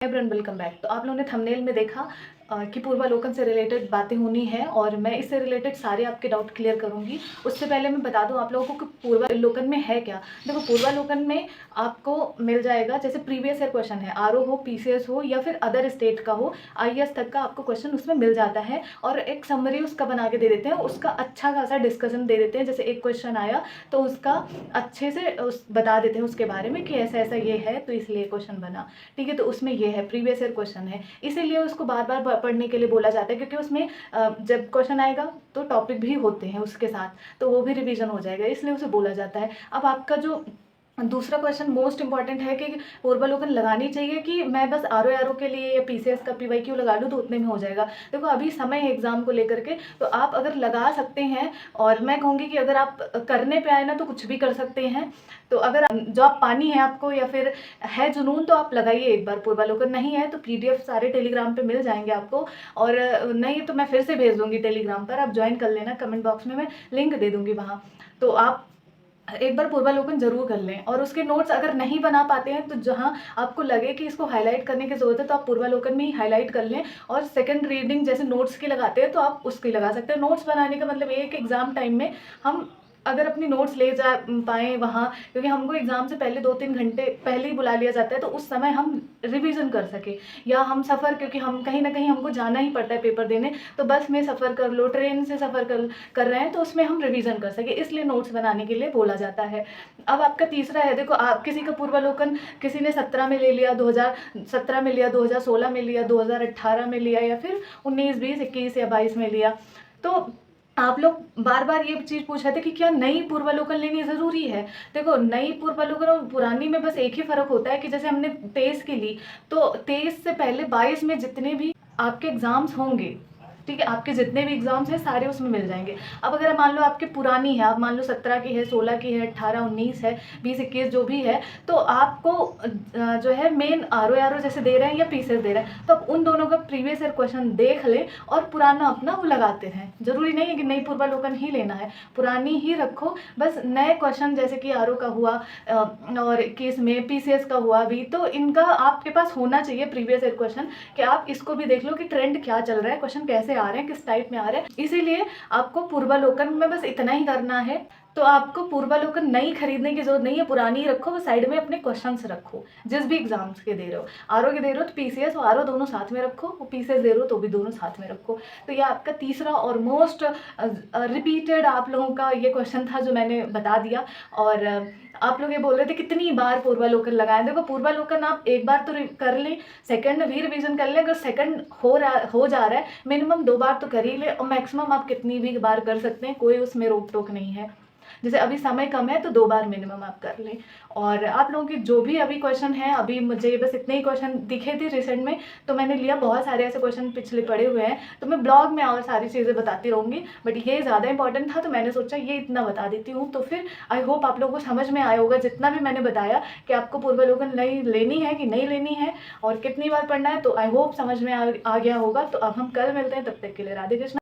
Everyone welcome back. तो आप लोगों ने थंबनेल में देखा कि पूर्वालोकन से रिलेटेड बातें होनी है और मैं इससे रिलेटेड सारे आपके डाउट क्लियर करूंगी। उससे पहले मैं बता दूं आप लोगों को कि पूर्वालोकन में है क्या। देखो, पूर्वालोकन में आपको मिल जाएगा, जैसे प्रीवियस ईयर क्वेश्चन है, आरओ हो, पीसीएस हो या फिर अदर स्टेट का हो, आईएएस तक का आपको क्वेश्चन उसमें मिल जाता है और एक समरी उसका बना के दे देते हैं, उसका अच्छा खासा डिस्कशन दे देते हैं। जैसे एक क्वेश्चन आया तो उसका अच्छे से बता देते हैं उसके बारे में कि ऐसा ऐसा ये है तो इसलिए क्वेश्चन बना, ठीक है। तो उसमें ये है, प्रीवियस ईयर क्वेश्चन है, इसीलिए उसको बार बार पढ़ने के लिए बोला जाता है, क्योंकि उसमें जब क्वेश्चन आएगा तो टॉपिक भी होते हैं उसके साथ, तो वो भी रिवीजन हो जाएगा, इसलिए उसे बोला जाता है। अब आपका जो दूसरा क्वेश्चन मोस्ट इंपॉर्टेंट है कि पूर्वालोकन लगानी चाहिए कि मैं बस आरओ के लिए या पीसीएस का पीवाईक्यू लगा लूँ तो उतने में हो जाएगा। देखो, अभी समय है एग्जाम को लेकर के, तो आप अगर लगा सकते हैं, और मैं कहूँगी कि अगर आप करने पे आए ना तो कुछ भी कर सकते हैं। तो अगर जॉब पानी है आपको या फिर है जुनून तो आप लगाइए एक बार पूर्वालोकन। नहीं है तो पीडीएफ सारे टेलीग्राम पे मिल जाएंगे आपको, और नहीं तो मैं फिर से भेज दूंगी टेलीग्राम पर, आप ज्वाइन कर लेना, कमेंट बॉक्स में मैं लिंक दे दूंगी वहाँ। तो आप एक बार पूर्वालोकन जरूर कर लें, और उसके नोट्स अगर नहीं बना पाते हैं तो जहां आपको लगे कि इसको हाईलाइट करने की जरूरत है तो आप पूर्वालोकन में ही हाईलाइट कर लें, और सेकंड रीडिंग जैसे नोट्स की लगाते हैं तो आप उसकी लगा सकते हैं। नोट्स बनाने का मतलब एक एग्जाम टाइम में हम अगर अपनी नोट्स ले जा पाएँ वहाँ, क्योंकि हमको एग्ज़ाम से पहले 2-3 घंटे पहले ही बुला लिया जाता है, तो उस समय हम रिवीजन कर सकें। या हम सफ़र, क्योंकि हम कहीं ना कहीं हमको जाना ही पड़ता है पेपर देने, तो बस में सफ़र कर लो, ट्रेन से सफ़र कर रहे हैं तो उसमें हम रिवीजन कर सकें, इसलिए नोट्स बनाने के लिए बोला जाता है। अब आपका तीसरा है, देखो, आप किसी का पूर्वालोकन किसी ने 17 में ले लिया, 2017 में लिया, 2016 में लिया, 2018 में लिया, या फिर 19, 20, 21 या 22 में लिया, तो आप लोग बार बार ये चीज़ पूछ रहे थे कि क्या नई पूर्वालोकन लेनी ज़रूरी है। देखो, नई पूर्वालोकन और पुरानी में बस एक ही फ़र्क होता है कि जैसे हमने 23 की ली, तो 23 से पहले 22 में जितने भी आपके एग्ज़ाम्स होंगे, ठीक है, आपके जितने भी एग्जाम्स हैं सारे उसमें मिल जाएंगे। अब अगर मान लो आपके पुरानी है, आप मान लो 17 की है, 16 की है, 18, 19 है, 20, 21 जो भी है, तो आपको जो है मेन आरओ जैसे दे रहे हैं या पीसीएस दे रहे हैं, तो आप उन दोनों का प्रीवियस ईयर क्वेश्चन देख लें और पुराना अपना वो लगाते हैं। जरूरी नहीं है कि नई पूर्वालोकन ही लेना है, पुरानी ही रखो, बस नए क्वेश्चन जैसे कि आरओ का हुआ और 21 में पीसीएस का हुआ भी, तो इनका आपके पास होना चाहिए प्रीवियस ईयर क्वेश्चन, कि आप इसको भी देख लो कि ट्रेंड क्या चल रहा है, क्वेश्चन कैसे आ रहे हैं, किस टाइप में आ रहे हैं। इसीलिए आपको पूर्वालोकन में बस इतना ही करना है। तो आपको पूर्वालोकन नई खरीदने की जरूरत नहीं है, पुरानी रखो, साइड में अपने क्वेश्चंस रखो जिस भी एग्जाम्स के दे रहे हो। आरओ के दे रहे हो तो पीसीएस और आरओ दोनों साथ में रखो, और पीसीएस दे रहे हो तो भी दोनों साथ में रखो। तो ये आपका तीसरा और मोस्ट रिपीटेड आप लोगों का ये क्वेश्चन था जो मैंने बता दिया। और आप लोग ये बोल रहे थे कितनी बार पूर्वालोकन लगाएं। देखो, पूर्वालोकन आप एक बार तो कर लें, सेकंड भी रिवीजन कर लें। अगर सेकंड हो जा रहा है, मिनिमम 2 बार तो कर ही ले, और मैक्सिमम आप कितनी भी बार कर सकते हैं, कोई उसमें रोक टोक नहीं है। जैसे अभी समय कम है तो 2 बार मिनिमम आप कर लें। और आप लोगों के जो भी अभी क्वेश्चन है, अभी मुझे बस इतने ही क्वेश्चन दिखे थे रिसेंट में, तो मैंने लिया, बहुत सारे ऐसे क्वेश्चन पिछले पड़े हुए हैं, तो मैं ब्लॉग में और सारी चीज़ें बताती रहूँगी, बट ये ज़्यादा इंपॉर्टेंट था तो मैंने सोचा ये इतना बता देती हूँ। तो फिर आई होप आप लोगों को समझ में आया होगा जितना भी मैंने बताया, कि आपको पूर्वालोकन नई लेनी है कि नहीं लेनी है और कितनी बार पढ़ना है, तो आई होप समझ में आ गया होगा। तो अब हम कल मिलते हैं, तब तक के लिए राधे कृष्ण।